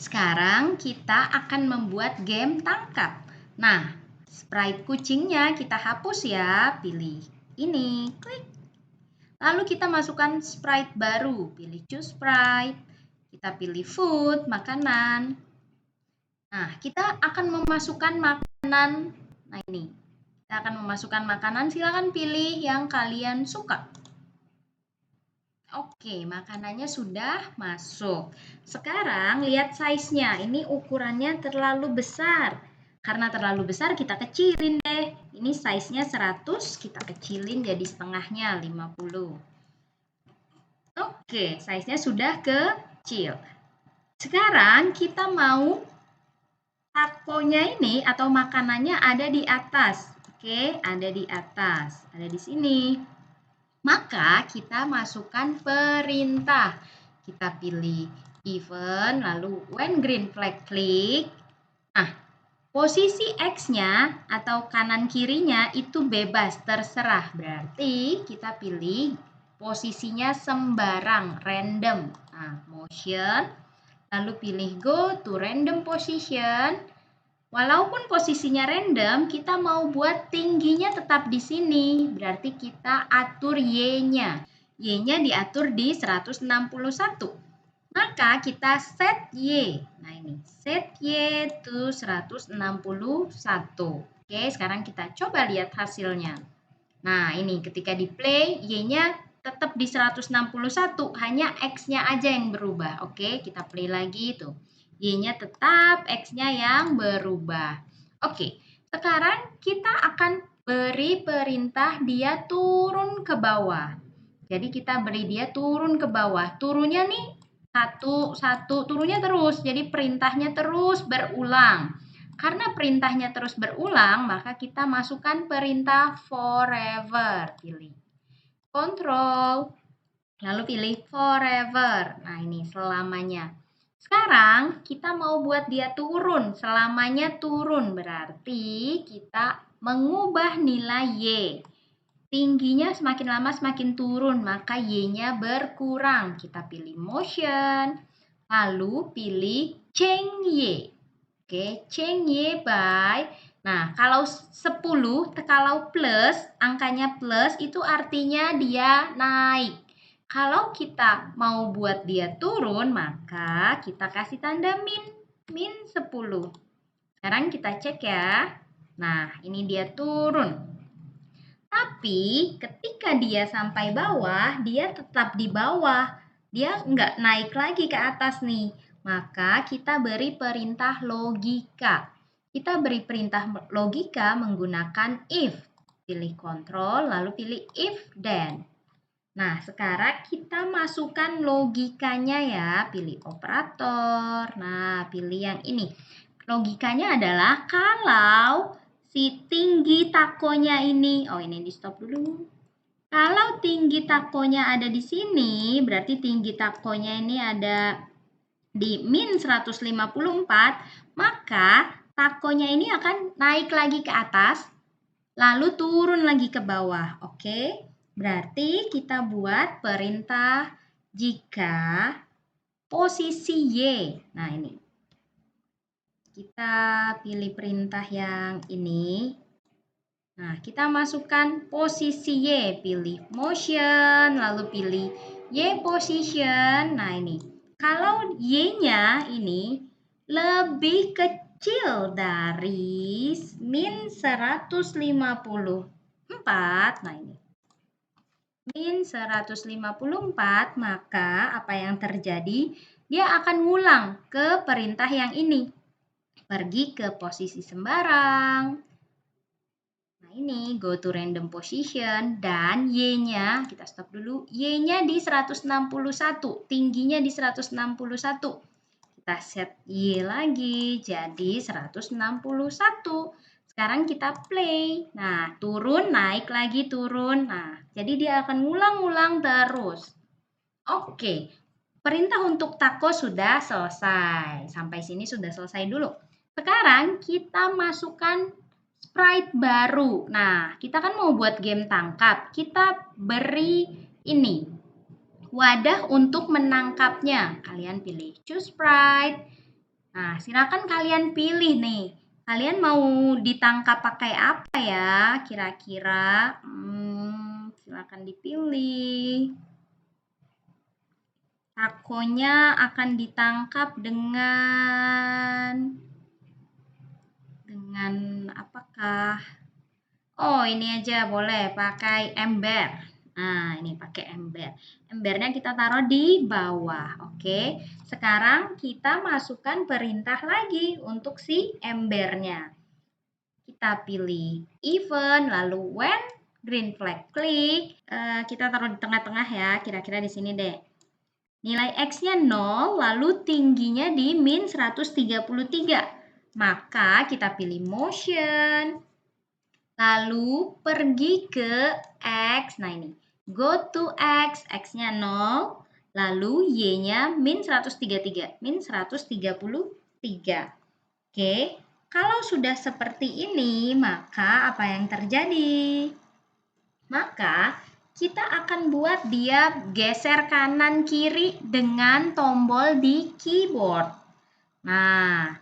Sekarang kita akan membuat game tangkap. Nah, sprite kucingnya kita hapus ya, pilih ini, klik. Lalu kita masukkan sprite baru, pilih choose sprite. Kita pilih food, makanan. Nah, kita akan memasukkan makanan. Nah, ini. Kita akan memasukkan makanan, silakan pilih yang kalian suka. Oke, makanannya sudah masuk. Sekarang lihat size-nya. Ini ukurannya terlalu besar. Karena terlalu besar kita kecilin deh. Ini size-nya 100, kita kecilin jadi setengahnya 50. Oke, size-nya sudah kecil. Sekarang kita mau takonya ini atau makanannya ada di atas. Oke, ada di atas. Ada di sini. Maka kita masukkan perintah. Kita pilih event, lalu when green flag klik. Nah, posisi X-nya atau kanan kirinya itu bebas, terserah. Berarti kita pilih posisinya sembarang, random. Nah, motion, lalu pilih go to random position. Walaupun posisinya random, kita mau buat tingginya tetap di sini. Berarti kita atur Y-nya. Y-nya diatur di 161. Maka kita set Y. Nah ini, set Y to 161. Oke, sekarang kita coba lihat hasilnya. Nah ini, ketika di play, Y-nya tetap di 161, hanya X-nya aja yang berubah. Oke, kita play lagi tuh. Y-nya tetap, X-nya yang berubah. Oke, sekarang kita akan beri perintah dia turun ke bawah. Jadi kita beri dia turun ke bawah. Turunnya nih satu, turunnya terus. Jadi perintahnya terus berulang. Karena perintahnya terus berulang, maka kita masukkan perintah forever. Pilih Control, lalu pilih forever. Nah ini selamanya. Sekarang kita mau buat dia turun, selamanya turun. Berarti kita mengubah nilai Y. Tingginya semakin lama semakin turun, maka Y-nya berkurang. Kita pilih motion, lalu pilih change Y. Oke, change Y by. Nah, kalau 10, kalau plus, angkanya plus itu artinya dia naik. Kalau kita mau buat dia turun, maka kita kasih tanda min. Min 10. Sekarang kita cek ya. Nah, ini dia turun. Tapi ketika dia sampai bawah, dia tetap di bawah. Dia nggak naik lagi ke atas nih. Maka kita beri perintah logika. Kita beri perintah logika menggunakan if. Pilih control, lalu pilih if then. Nah, sekarang kita masukkan logikanya ya. Pilih operator. Nah, pilih yang ini. Logikanya adalah kalau si tinggi takonya ini, oh ini di stop dulu. Kalau tinggi takonya ada di sini, berarti tinggi takonya ini ada di min 154, maka takonya ini akan naik lagi ke atas, lalu turun lagi ke bawah. Oke, berarti kita buat perintah jika posisi Y. Nah ini. Kita pilih perintah yang ini. Nah, kita masukkan posisi Y. Pilih motion, lalu pilih Y position. Nah, ini. Kalau Y-nya ini lebih kecil dari min 154. Nah, ini. Min 154, maka apa yang terjadi? Dia akan ngulang ke perintah yang ini. Pergi ke posisi sembarang. Nah ini go to random position dan Y-nya, kita stop dulu, Y-nya di 161, tingginya di 161. Kita set Y lagi jadi 161. Sekarang kita play. Nah, turun, naik lagi, turun. Nah, jadi dia akan ngulang-ngulang terus. Oke, perintah untuk taco sudah selesai. Sampai sini sudah selesai dulu. Sekarang kita masukkan sprite baru. Nah, kita kan mau buat game tangkap. Kita beri ini wadah untuk menangkapnya. Kalian pilih choose sprite. Nah, silakan kalian pilih nih. Kalian mau ditangkap pakai apa ya? Kira-kira, silakan dipilih. Takonya akan ditangkap dengan apakah? Oh, ini aja boleh pakai ember. Nah, ini pakai ember. Embernya kita taruh di bawah. Oke. Sekarang kita masukkan perintah lagi untuk si embernya. Kita pilih even, lalu when, green flag klik. Kita taruh di tengah-tengah ya, kira-kira di sini deh. Nilai X-nya 0, lalu tingginya di min 133. Maka kita pilih motion. Lalu pergi ke X. Nah ini, go to X. X-nya 0. Lalu Y-nya min 133. Min 133. Oke, kalau sudah seperti ini, maka apa yang terjadi? Maka kita akan buat dia geser kanan kiri dengan tombol di keyboard. Nah,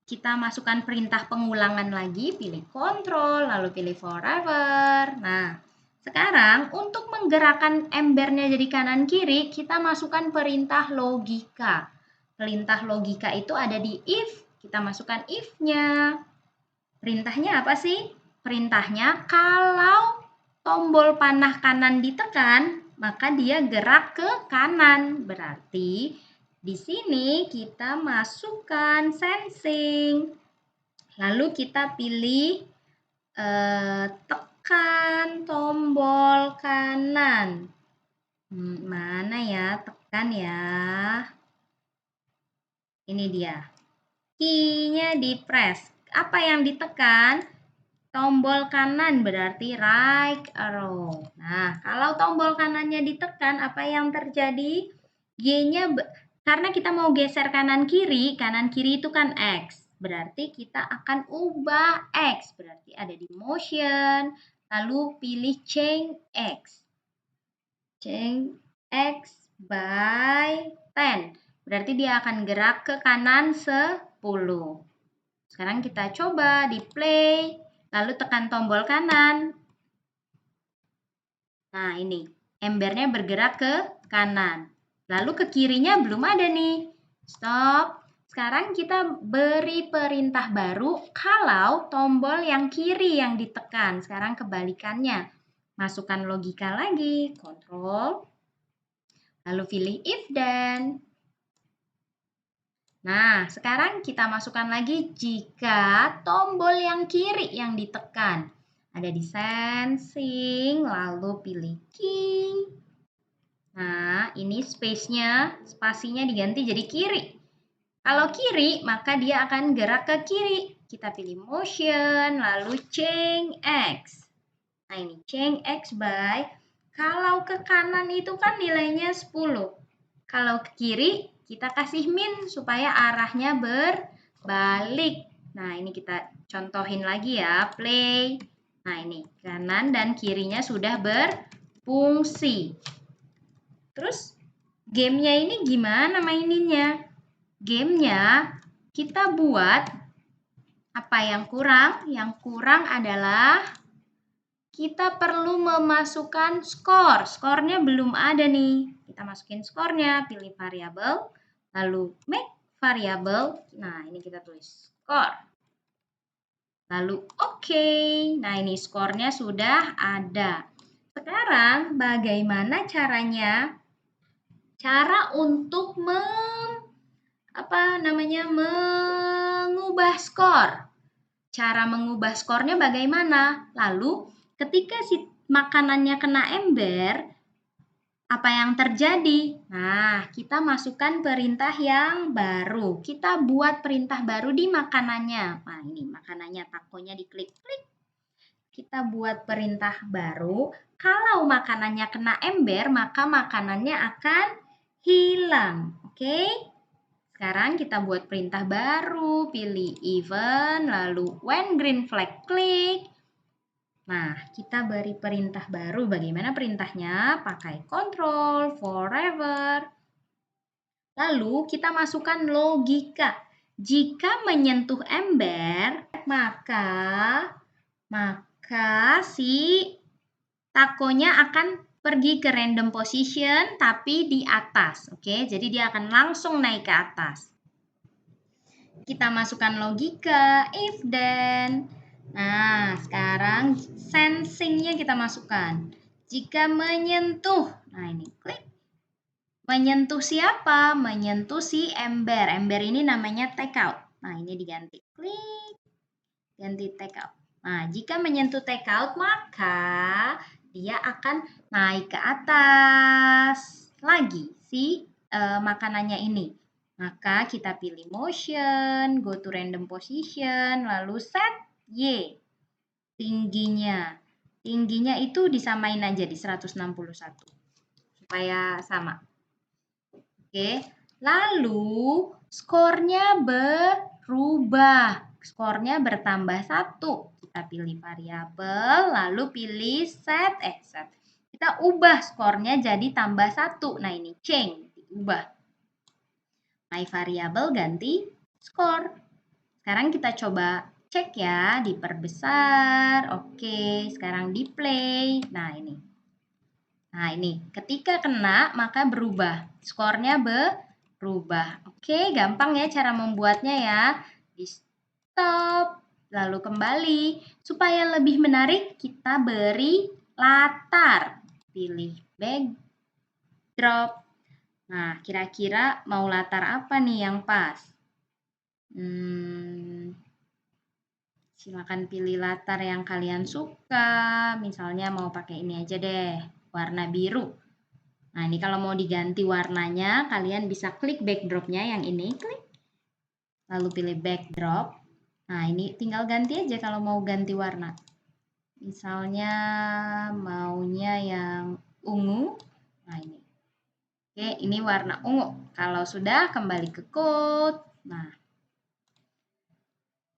kita masukkan perintah pengulangan lagi, pilih control, lalu pilih forever. Nah, sekarang untuk menggerakkan embernya jadi kanan kiri, kita masukkan perintah logika. Perintah logika itu ada di if, kita masukkan if-nya. Perintahnya apa sih? Perintahnya kalau tombol panah kanan ditekan, maka dia gerak ke kanan. Berarti di sini kita masukkan sensing. Lalu kita pilih tekan tombol kanan. Mana ya? Tekan ya. Ini dia. Key-nya di press. Apa yang ditekan? Tombol kanan berarti right arrow. Nah, kalau tombol kanannya ditekan, apa yang terjadi? Y-nya, karena kita mau geser kanan kiri itu kan X. Berarti kita akan ubah X. Berarti ada di motion, lalu pilih change X. Change X by 10. Berarti dia akan gerak ke kanan 10. Sekarang kita coba di play, lalu tekan tombol kanan. Nah, ini embernya bergerak ke kanan. Lalu ke kirinya belum ada nih. Stop. Sekarang kita beri perintah baru kalau tombol yang kiri yang ditekan. Sekarang kebalikannya. Masukkan logika lagi, kontrol. Lalu pilih if then. Nah, sekarang kita masukkan lagi jika tombol yang kiri yang ditekan. Ada di sensing, lalu pilih key. Nah, ini spasinya diganti jadi kiri. Kalau kiri, maka dia akan gerak ke kiri. Kita pilih motion, lalu change X. Nah, ini change X by, kalau ke kanan itu kan nilainya 10. Kalau ke kiri, kita kasih min supaya arahnya berbalik. Nah, ini kita contohin lagi ya, play. Nah, ini kanan dan kirinya sudah berfungsi. Terus, gamenya ini gimana maininnya? Gamenya kita buat apa yang kurang? Yang kurang adalah kita perlu memasukkan skor. Skornya belum ada nih. Kita masukin skornya, pilih variabel, lalu make variabel. Nah, ini kita tulis skor. Lalu oke. Nah, ini skornya sudah ada. Sekarang bagaimana caranya? Cara untuk mengubah skor. Cara mengubah skornya bagaimana? Lalu ketika si makanannya kena ember, apa yang terjadi? Nah, kita masukkan perintah yang baru. Kita buat perintah baru di makanannya. Nah, ini makanannya, takonya diklik-klik. Kita buat perintah baru. Kalau makanannya kena ember, maka makanannya akan hilang. Oke? Sekarang kita buat perintah baru, pilih even, lalu when green flag klik. Nah, kita beri perintah baru. Bagaimana perintahnya? Pakai control, forever. Lalu kita masukkan logika. Jika menyentuh ember, maka si takonya akan pergi ke random position tapi di atas. Oke, jadi dia akan langsung naik ke atas. Kita masukkan logika if then. Nah, sekarang sensingnya kita masukkan. Jika menyentuh, nah ini klik. Menyentuh siapa? Menyentuh si ember. Ember ini namanya take out. Nah, ini diganti. Klik. Ganti take out. Nah, jika menyentuh take out, maka dia akan naik ke atas lagi si makanannya ini. Maka kita pilih motion, go to random position, lalu set Y. Tingginya. Tingginya itu disamain aja di 161. Supaya sama. Oke, lalu skornya berubah. Skornya bertambah 1. Kita pilih variabel, lalu pilih set. Kita ubah skornya jadi tambah 1. Nah, ini change, diubah. My variabel ganti skor. Sekarang kita coba cek ya, diperbesar. Oke, sekarang di play. Nah, ini ketika kena maka berubah. Skornya berubah. Oke, gampang ya cara membuatnya ya. Di stop, lalu kembali. Supaya lebih menarik, kita beri latar. Pilih backdrop. Nah, kira-kira mau latar apa nih yang pas? Silakan pilih latar yang kalian suka. Misalnya mau pakai ini aja deh, warna biru. Nah, ini kalau mau diganti warnanya, kalian bisa klik backdropnya yang ini, klik. Lalu pilih backdrop. Nah, ini tinggal ganti aja kalau mau ganti warna. Misalnya maunya yang ungu. Nah, ini. Oke, ini warna ungu. Kalau sudah, kembali ke code. Nah,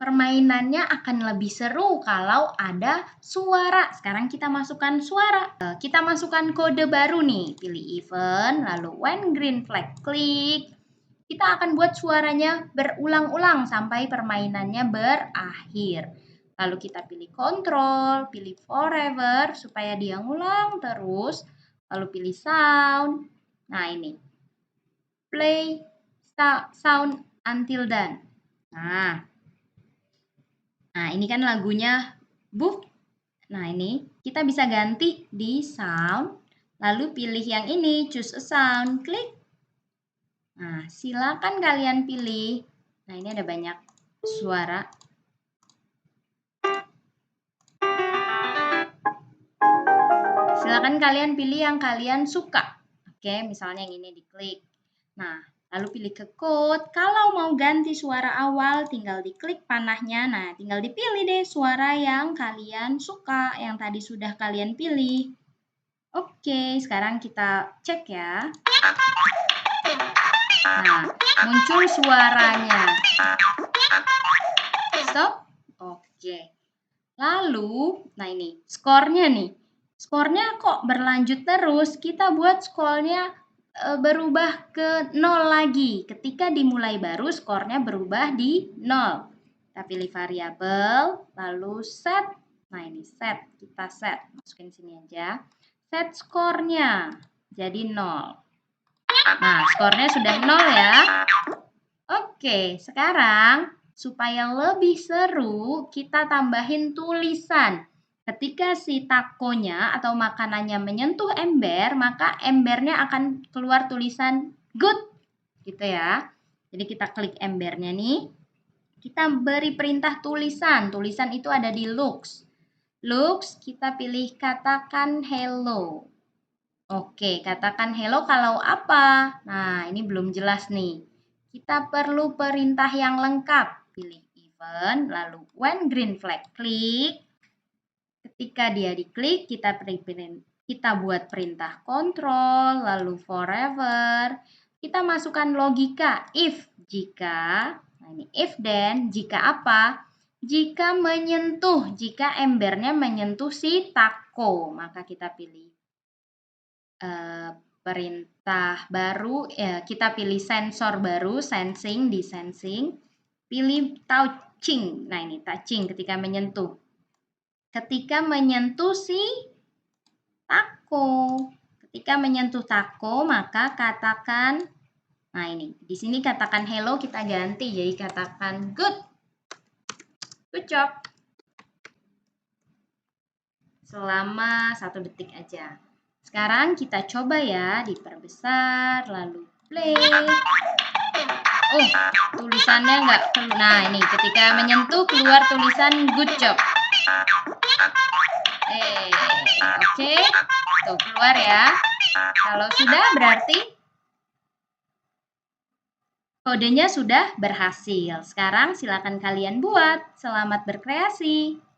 permainannya akan lebih seru kalau ada suara. Sekarang kita masukkan suara. Kita masukkan kode baru nih. Pilih event, lalu when green flag, klik. Kita akan buat suaranya berulang-ulang sampai permainannya berakhir. Lalu kita pilih control, pilih forever supaya dia ngulang terus. Lalu pilih sound. Nah, ini. Play sound until done. Nah, ini kan lagunya Buff. Nah, ini kita bisa ganti di sound. Lalu pilih yang ini, choose a sound, klik. Nah, silakan kalian pilih. Nah, ini ada banyak suara. Silakan kalian pilih yang kalian suka. Oke, misalnya yang ini diklik. Nah, lalu pilih ke code. Kalau mau ganti suara awal, tinggal diklik panahnya. Nah, tinggal dipilih deh suara yang kalian suka, yang tadi sudah kalian pilih. Oke, sekarang kita cek ya. Nah, muncul suaranya. Stop. Oke. Lalu, nah ini, skornya nih. Skornya kok berlanjut terus, kita buat skornya berubah ke 0 lagi. Ketika dimulai baru, skornya berubah di 0. Kita pilih variabel, lalu set. Nah ini set, kita set. Masukin sini aja. Set skornya jadi 0. Nah, skornya sudah 0 ya. Oke, sekarang supaya lebih seru, kita tambahin tulisan. Ketika si takonya atau makanannya menyentuh ember, maka embernya akan keluar tulisan good, gitu ya. Jadi kita klik embernya nih. Kita beri perintah tulisan. Tulisan itu ada di looks. Looks, kita pilih katakan hello. Oke, katakan hello kalau apa? Nah, ini belum jelas nih. Kita perlu perintah yang lengkap. Pilih event, lalu when green flag, klik. Ketika dia diklik, kita buat perintah control, lalu forever. Kita masukkan logika if, jika. Nah, ini if then, jika apa? Jika menyentuh, jika embernya menyentuh si taco, maka kita pilih perintah baru, kita pilih sensor baru, sensing di sensing. Pilih touching. Nah, ini touching ketika menyentuh. Ketika menyentuh si taco. Ketika menyentuh taco, maka katakan, nah ini, di sini katakan hello, kita ganti jadi katakan good. Good job. Selama 1 detik aja. Sekarang kita coba ya, diperbesar, lalu play. Oh, tulisannya nggak perlu. Nah, ini ketika menyentuh keluar tulisan good job. Oke. Tuh, keluar ya. Kalau sudah berarti kodenya sudah berhasil. Sekarang silakan kalian buat. Selamat berkreasi.